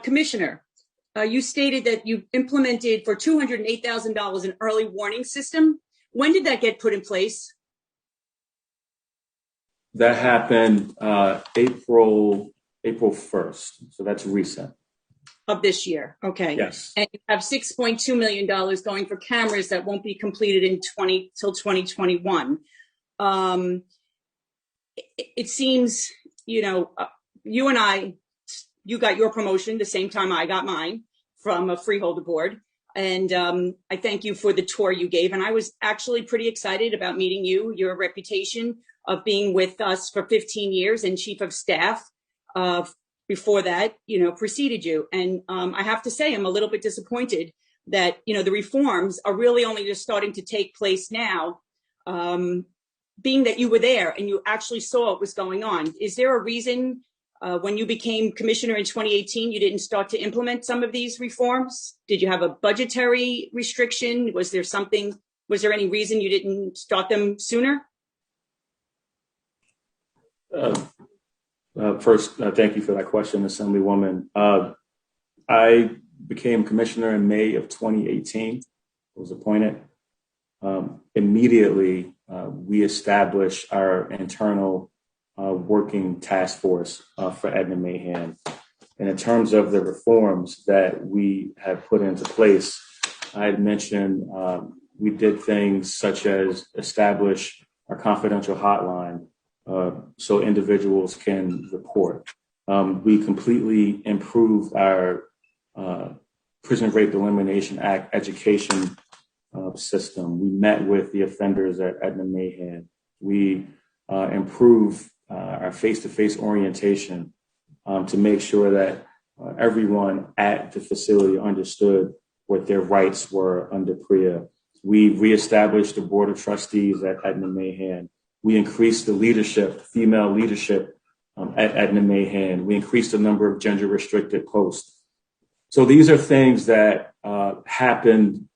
Commissioner, you stated that you implemented for $208,000 an early warning system. When did that get put in place? That happened April 1st. So that's recent. Of this year. Okay. Yes. And you have $6.2 million going for cameras that won't be completed till 2021. It seems, you and I, you got your promotion the same time I got mine from a freeholder board. And I thank you for the tour you gave. And I was actually pretty excited about meeting you. Your reputation of being with us for 15 years and chief of staff before that, preceded you. And I have to say, I'm a little bit disappointed that, the reforms are really only just starting to take place now, being that you were there and you actually saw what was going on. Is there a reason when you became commissioner in 2018, you didn't start to implement some of these reforms? Did you have a budgetary restriction? Was there any reason you didn't start them sooner? First, thank you for that question, Assemblywoman. I became commissioner in May of 2018. I was appointed. Immediately, we established our internal working task force for Edna Mahan. And in terms of the reforms that we have put into place, I had mentioned we did things such as establish our confidential hotline so individuals can report. We completely improved our Prison Rape Elimination Act education system. We met with the offenders at Edna Mahan. We improved our face-to-face orientation to make sure that everyone at the facility understood what their rights were under PREA. We reestablished the Board of Trustees at Edna Mahan. We increased the female leadership at Edna Mahan. We increased the number of gender-restricted posts. So these are things that happened.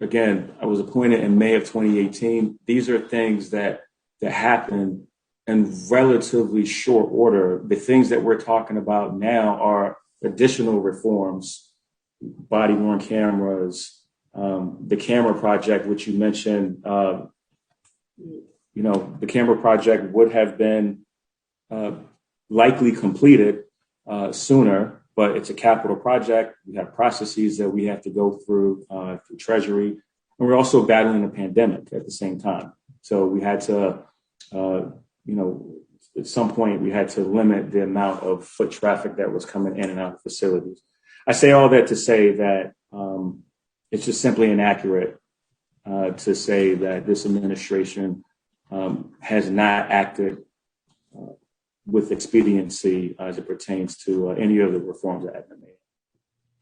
Again, I was appointed in May of 2018. These are things that happened in relatively short order. The things that we're talking about now are additional reforms, body-worn cameras, the camera project, which you mentioned. The camera project would have been likely completed sooner, but it's a capital project. We have processes that we have to go through Treasury, and we're also battling a pandemic at the same time. So we had to, at some point, we had to limit the amount of foot traffic that was coming in and out of facilities. I say all that to say that it's just simply inaccurate to say that this administration has not acted with expediency as it pertains to any of the reforms that have been made.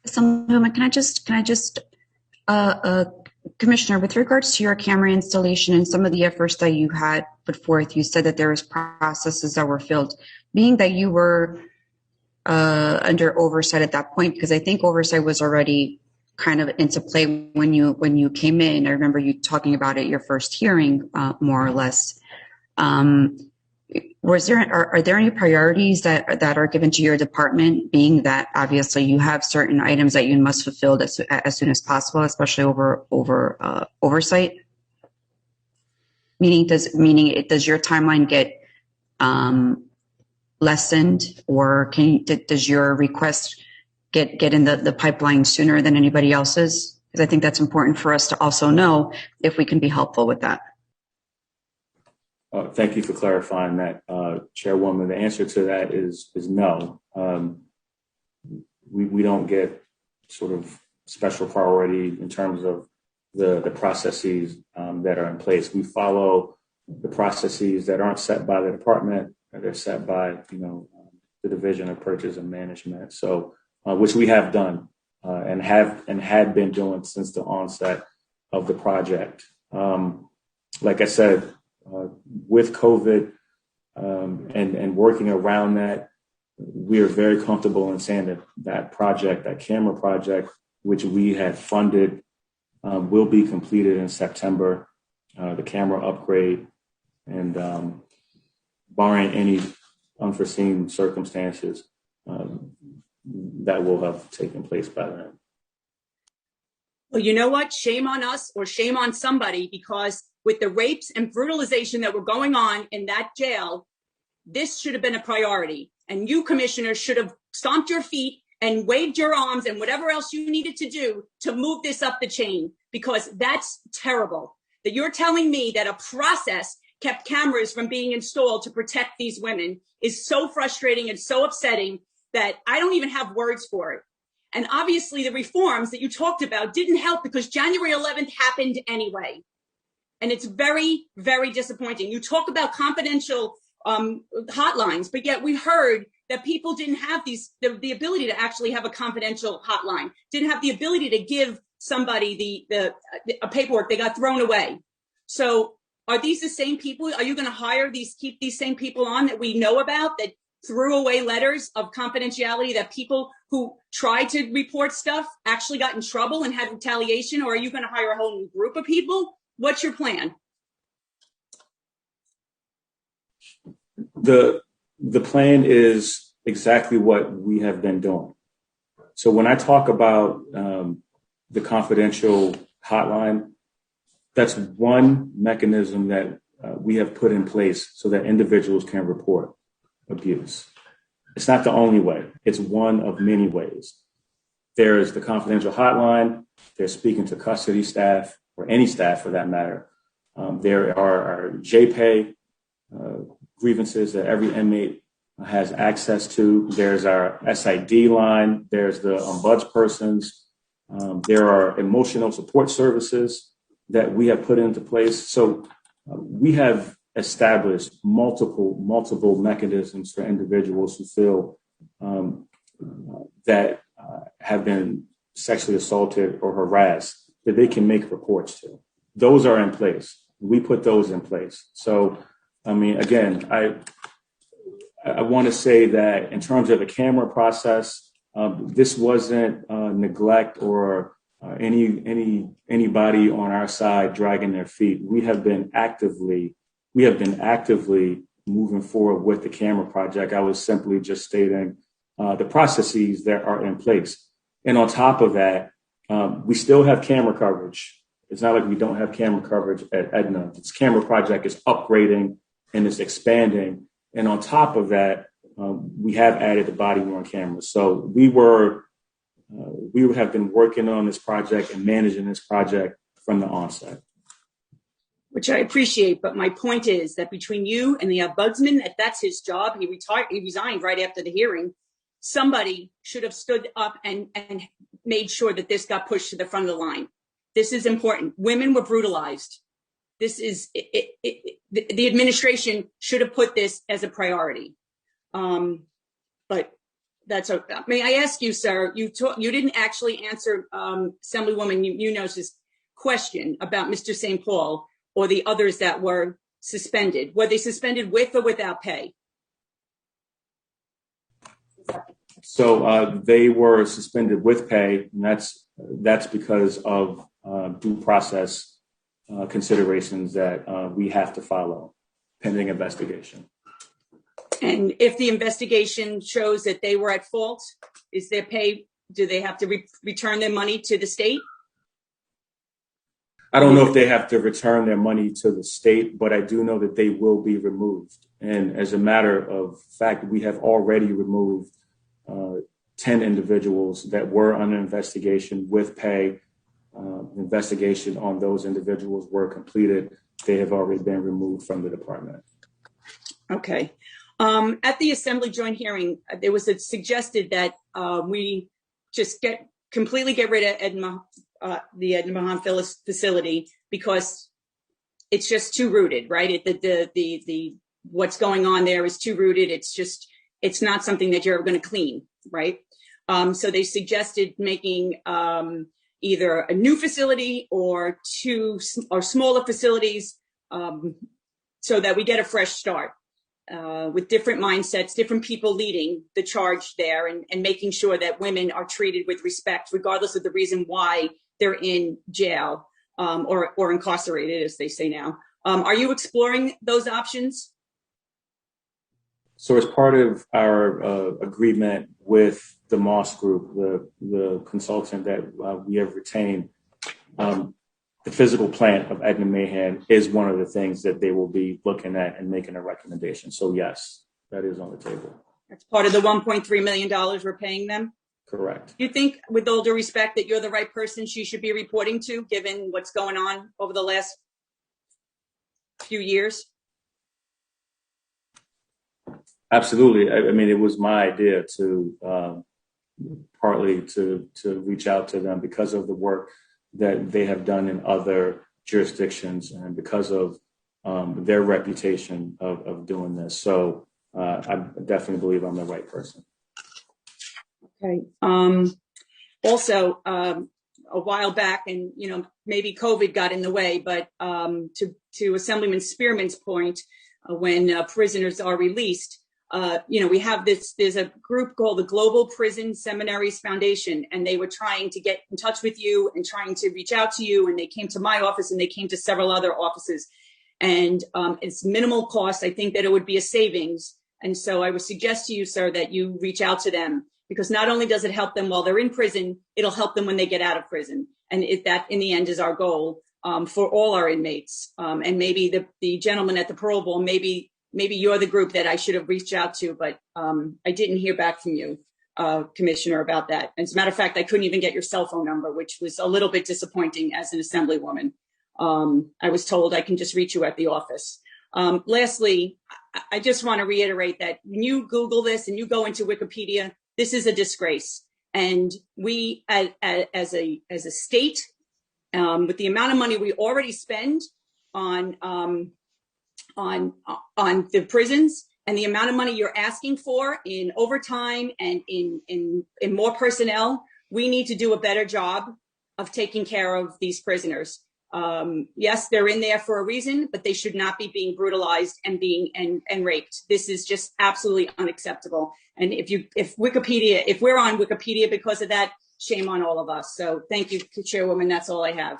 Assemblywoman, can I just, Commissioner, with regards to your camera installation and some of the efforts that you had put forth, you said that there was processes that were filled. Being that you were under oversight at that point, because I think oversight was already kind of into play when you came in. I remember you talking about it your first hearing, more or less. Are there any priorities that are given to your department, being that obviously you have certain items that you must fulfill as soon as possible, especially over oversight? Meaning, does your timeline get lessened, or does your request get in the pipeline sooner than anybody else's? Because I think that's important for us to also know if we can be helpful with that. Thank you for clarifying that, Chairwoman. The answer to that is no. We don't get sort of special priority in terms of the processes that are in place. We follow the processes that aren't set by the department, they're set by the Division of Purchase and Management. So, which we have done and had been doing since the onset of the project. Like I said, with COVID and working around that, we are very comfortable in saying that project, that camera project, which we had funded, will be completed in September. The camera upgrade, and barring any unforeseen circumstances, that will have taken place by then. Well, you know what? Shame on us or shame on somebody, because with the rapes and brutalization that were going on in that jail, this should have been a priority. And you, commissioners, should have stomped your feet and waved your arms and whatever else you needed to do to move this up the chain, because that's terrible. That you're telling me that a process kept cameras from being installed to protect these women is so frustrating and so upsetting that I don't even have words for it. And obviously the reforms that you talked about didn't help, because January 11th happened anyway. And it's very, very disappointing. You talk about confidential hotlines, but yet we heard that people didn't have the ability to actually have a confidential hotline, didn't have the ability to give somebody a paperwork. They got thrown away. So are these the same people? Are you going to keep these same people on that we know about, that threw away letters of confidentiality, that people who tried to report stuff actually got in trouble and had retaliation? Or are you going to hire a whole new group of people? What's your plan? The plan is exactly what we have been doing. So when I talk about the confidential hotline, that's one mechanism that we have put in place so that individuals can report abuse. It's not the only way. It's one of many ways. There's the confidential hotline. There's speaking to custody staff, or any staff for that matter. There are our JPay grievances that every inmate has access to. There's our SID line. There's the ombudspersons. There are emotional support services that we have put into place. So we have established multiple mechanisms for individuals who feel that have been sexually assaulted or harassed, that they can make reports to. Those are in place. We put those in place. So, I mean, again, I want to say that in terms of the camera process, this wasn't neglect or anybody on our side dragging their feet. We have been actively moving forward with the camera project. I was simply just stating the processes that are in place. And on top of that, we still have camera coverage. It's not like we don't have camera coverage at Edna. This camera project is upgrading and it's expanding. And on top of that, we have added the body-worn cameras. So we have been working on this project and managing this project from the onset. Which I appreciate, but my point is that between you and the ombudsman, if that's his job, he resigned right after the hearing. Somebody should have stood up and made sure that this got pushed to the front of the line. This is important. Women were brutalized. This is the administration should have put this as a priority. But that's may I ask you, sir? You didn't actually answer Assemblywoman Munoz's question about Mr. St. Paul or the others that were suspended. Were they suspended with or without pay? So they were suspended with pay, and that's because of due process considerations that we have to follow pending investigation. And if the investigation shows that they were at fault, is their pay? Do they have to return their money to the state? I don't know if they have to return their money to the state, but I do know that they will be removed. And as a matter of fact, we have already removed 10 individuals that were under investigation with pay. Investigation on those individuals were completed. They have already been removed from the department. Okay. At the Assembly joint hearing, there was suggested that we just completely get rid of the Edna Mahan facility because it's just too rooted, right? The what's going on there is too rooted. It's not something that you're ever going to clean, right? So they suggested making either a new facility or smaller facilities so that we get a fresh start with different mindsets, different people leading the charge there and making sure that women are treated with respect, regardless of the reason why they're in jail or incarcerated, as they say now. Are you exploring those options? So as part of our agreement with the Moss Group, the consultant that we have retained, the physical plant of Edna Mahan is one of the things that they will be looking at and making a recommendation. So yes, that is on the table. That's part of the $1.3 million we're paying them? Correct. Do you think, with all due respect, that you're the right person she should be reporting to, given what's going on over the last few years? Absolutely. I mean, it was my idea to partly to reach out to them because of the work that they have done in other jurisdictions and because of their reputation of doing this. So I definitely believe I'm the right person. Okay. Also, a while back, and maybe COVID got in the way, but to Assemblyman Spearman's point, when prisoners are released, we have there's a group called the Global Prison Seminaries Foundation, and they were trying to get in touch with you and trying to reach out to you. And they came to my office and they came to several other offices, and it's minimal cost. I think that it would be a savings. And so I would suggest to you, sir, that you reach out to them, because not only does it help them while they're in prison, it'll help them when they get out of prison. And that in the end is our goal for all our inmates. And maybe the gentleman at the parole board, maybe you're the group that I should have reached out to, but I didn't hear back from you, Commissioner, about that. As a matter of fact, I couldn't even get your cell phone number, which was a little bit disappointing as an Assemblywoman. I was told I can just reach you at the office. Lastly, I just want to reiterate that when you Google this and you go into Wikipedia, this is a disgrace. And we, as a state, with the amount of money we already spend on the prisons and the amount of money you're asking for in overtime and in more personnel, we need to do a better job of taking care of these prisoners. Yes, they're in there for a reason, but they should not be being brutalized and being and raped. This is just absolutely unacceptable. And if we're on Wikipedia because of that, shame on all of us. So thank you, Chairwoman. That's all I have.